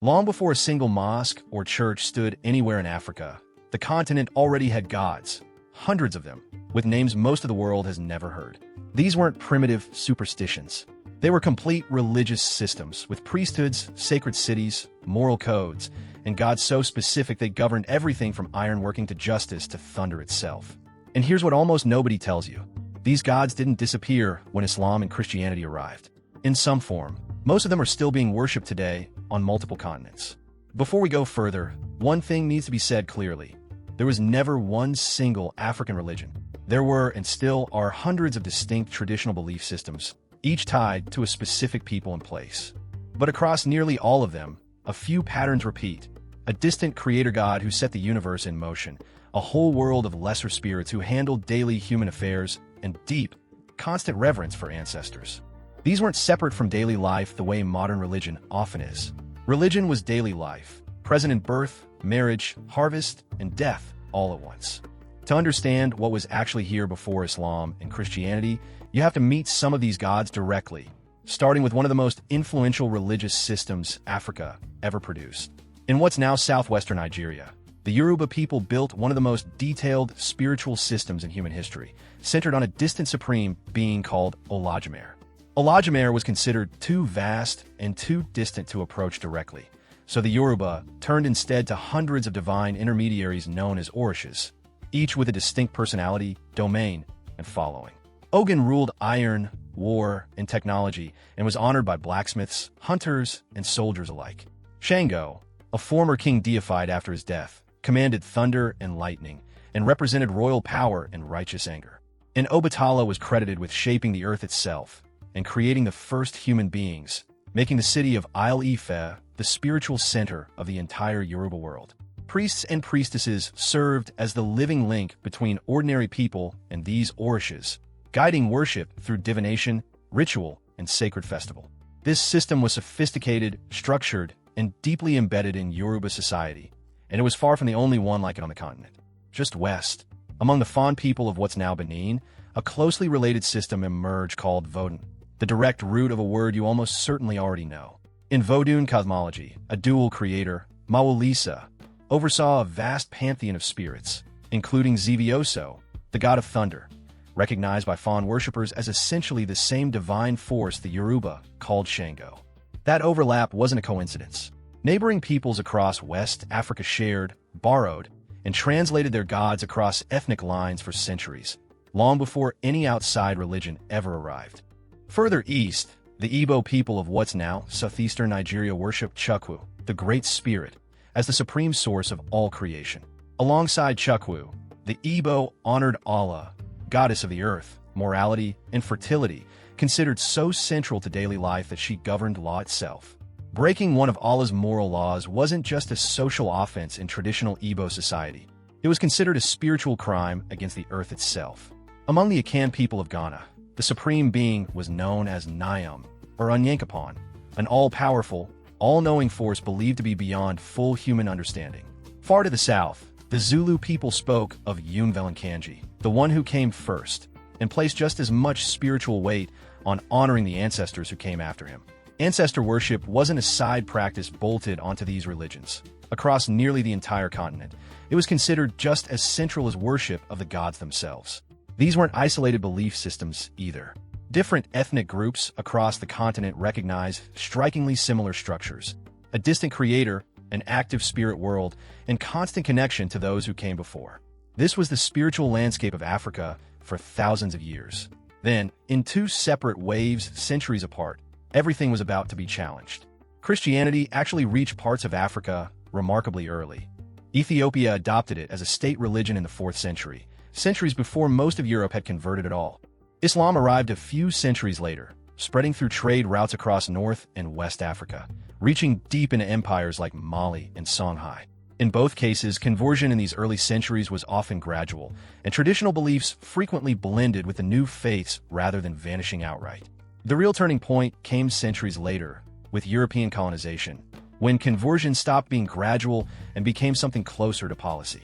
Long before a single mosque or church stood anywhere in Africa, the continent already had gods, hundreds of them, with names most of the world has never heard. These weren't primitive superstitions. They were complete religious systems with priesthoods, sacred cities, moral codes, and gods so specific they governed everything from ironworking to justice to thunder itself. And here's what almost nobody tells you. These gods didn't disappear when Islam and Christianity arrived. In some form, most of them are still being worshipped today on multiple continents. Before we go further, one thing needs to be said clearly. There was never one single African religion. There were and still are hundreds of distinct traditional belief systems, each tied to a specific people and place. But across nearly all of them, a few patterns repeat. A distant creator god who set the universe in motion, a whole world of lesser spirits who handled daily human affairs, and deep, constant reverence for ancestors. These weren't separate from daily life the way modern religion often is. Religion was daily life, present in birth, marriage, harvest, and death all at once. To understand what was actually here before Islam and Christianity, you have to meet some of these gods directly, starting with one of the most influential religious systems Africa ever produced. In what's now southwestern Nigeria, the Yoruba people built one of the most detailed spiritual systems in human history, centered on a distant supreme being called Olodumare. Olodumare was considered too vast and too distant to approach directly, so the Yoruba turned instead to hundreds of divine intermediaries known as Orishas, each with a distinct personality, domain, and following. Ogun ruled iron, war, and technology, and was honored by blacksmiths, hunters, and soldiers alike. Shango, a former king deified after his death, commanded thunder and lightning, and represented royal power and righteous anger. And Obatala was credited with shaping the earth itself and creating the first human beings, making the city of Ile-Ife the spiritual center of the entire Yoruba world. Priests and priestesses served as the living link between ordinary people and these Orishas, guiding worship through divination, ritual, and sacred festival. This system was sophisticated, structured, and deeply embedded in Yoruba society, and it was far from the only one like it on the continent. Just west, among the Fon people of what's now Benin, a closely related system emerged called vodun, the direct root of a word you almost certainly already know. In vodun cosmology, a dual creator, Mawulisa, oversaw a vast pantheon of spirits, including Zivioso, the god of thunder, recognized by Fon worshippers as essentially the same divine force the Yoruba called Shango. That overlap wasn't a coincidence. Neighboring peoples across West Africa shared, borrowed, and translated their gods across ethnic lines for centuries, long before any outside religion ever arrived. Further east, the Igbo people of what's now southeastern Nigeria worshipped Chukwu, the Great Spirit, as the supreme source of all creation. Alongside Chukwu, the Igbo honored Allah, goddess of the earth, morality, and fertility, considered so central to daily life that she governed law itself. Breaking one of Allah's moral laws wasn't just a social offense in traditional Igbo society. It was considered a spiritual crime against the earth itself. Among the Akan people of Ghana, the supreme being was known as Nyam, or Onyankopon, an all-powerful, all-knowing force believed to be beyond full human understanding. Far to the south, the Zulu people spoke of Yumvelankanji, the one who came first, and placed just as much spiritual weight on honoring the ancestors who came after him. Ancestor worship wasn't a side practice bolted onto these religions. Across nearly the entire continent, it was considered just as central as worship of the gods themselves. These weren't isolated belief systems either. Different ethnic groups across the continent recognize strikingly similar structures: a distant creator, an active spirit world, and constant connection to those who came before. This was the spiritual landscape of Africa for thousands of years. Then, in two separate waves centuries apart, everything was about to be challenged. Christianity actually reached parts of Africa remarkably early. Ethiopia adopted it as a state religion in the 4th century, centuries before most of Europe had converted at all. Islam arrived a few centuries later, spreading through trade routes across North and West Africa, reaching deep into empires like Mali and Songhai. In both cases, conversion in these early centuries was often gradual, and traditional beliefs frequently blended with the new faiths rather than vanishing outright. The real turning point came centuries later, with European colonization, when conversion stopped being gradual and became something closer to policy.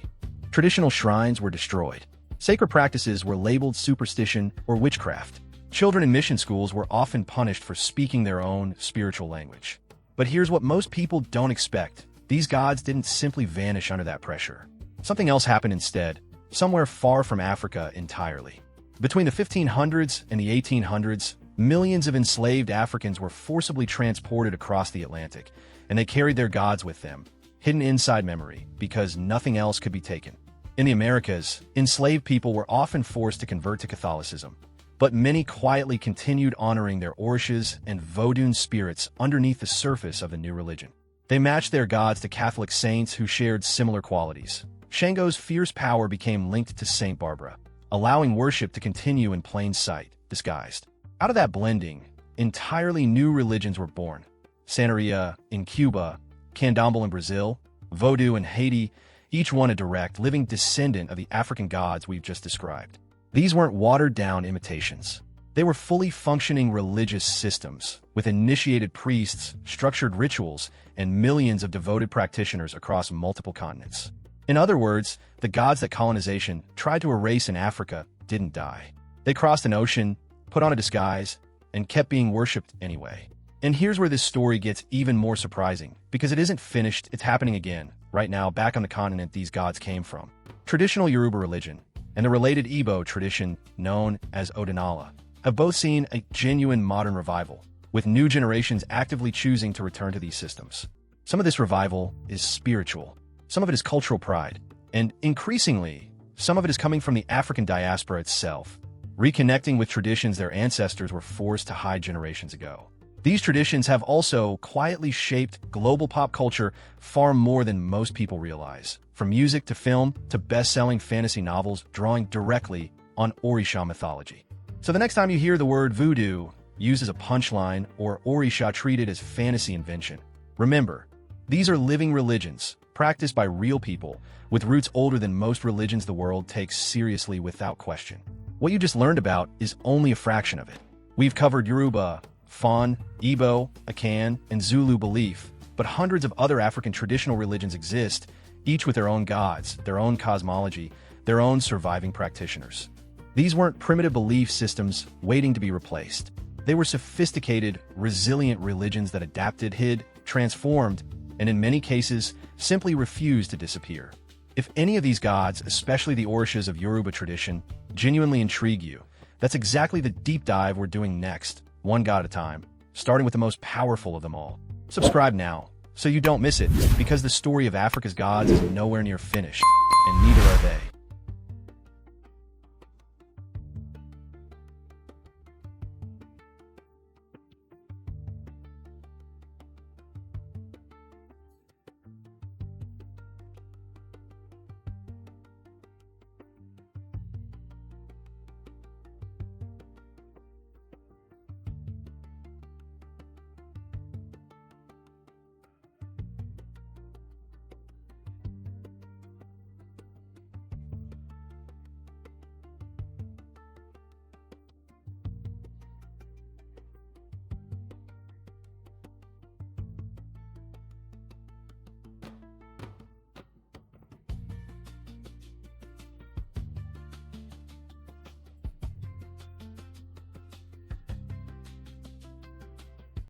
Traditional shrines were destroyed. Sacred practices were labeled superstition or witchcraft. Children in mission schools were often punished for speaking their own spiritual language. But here's what most people don't expect. These gods didn't simply vanish under that pressure. Something else happened instead, somewhere far from Africa entirely. Between the 1500s and the 1800s, millions of enslaved Africans were forcibly transported across the Atlantic, and they carried their gods with them, hidden inside memory, because nothing else could be taken. In the Americas, enslaved people were often forced to convert to Catholicism, but many quietly continued honoring their Orishas and vodun spirits underneath the surface of the new religion. They matched their gods to Catholic saints who shared similar qualities. Shango's fierce power became linked to Saint Barbara, allowing worship to continue in plain sight, disguised. Out of that blending, entirely new religions were born. Santeria in Cuba, Candomblé in Brazil, Vodou in Haiti, each one a direct, living descendant of the African gods we've just described. These weren't watered-down imitations. They were fully functioning religious systems, with initiated priests, structured rituals, and millions of devoted practitioners across multiple continents. In other words, the gods that colonization tried to erase in Africa didn't die. They crossed an ocean, put on a disguise, and kept being worshipped anyway. And here's where this story gets even more surprising, because it isn't finished, it's happening again, right now, back on the continent these gods came from. Traditional Yoruba religion and the related Igbo tradition, known as Odinala, have both seen a genuine modern revival, with new generations actively choosing to return to these systems. Some of this revival is spiritual, some of it is cultural pride, and increasingly, some of it is coming from the African diaspora itself, reconnecting with traditions their ancestors were forced to hide generations ago. These traditions have also quietly shaped global pop culture far more than most people realize, from music to film to best-selling fantasy novels drawing directly on Orisha mythology. So the next time you hear the word voodoo used as a punchline or Orisha treated as fantasy invention, remember, these are living religions practiced by real people with roots older than most religions the world takes seriously without question. What you just learned about is only a fraction of it. We've covered Yoruba, Fon, Igbo, Akan, and Zulu belief, but hundreds of other African traditional religions exist, each with their own gods, their own cosmology, their own surviving practitioners. These weren't primitive belief systems waiting to be replaced. They were sophisticated, resilient religions that adapted, hid, transformed, and in many cases, simply refused to disappear. If any of these gods, especially the Orishas of Yoruba tradition, genuinely intrigue you, that's exactly the deep dive we're doing next, one god at a time, starting with the most powerful of them all. Subscribe now, so you don't miss it, because the story of Africa's gods is nowhere near finished, and neither are they.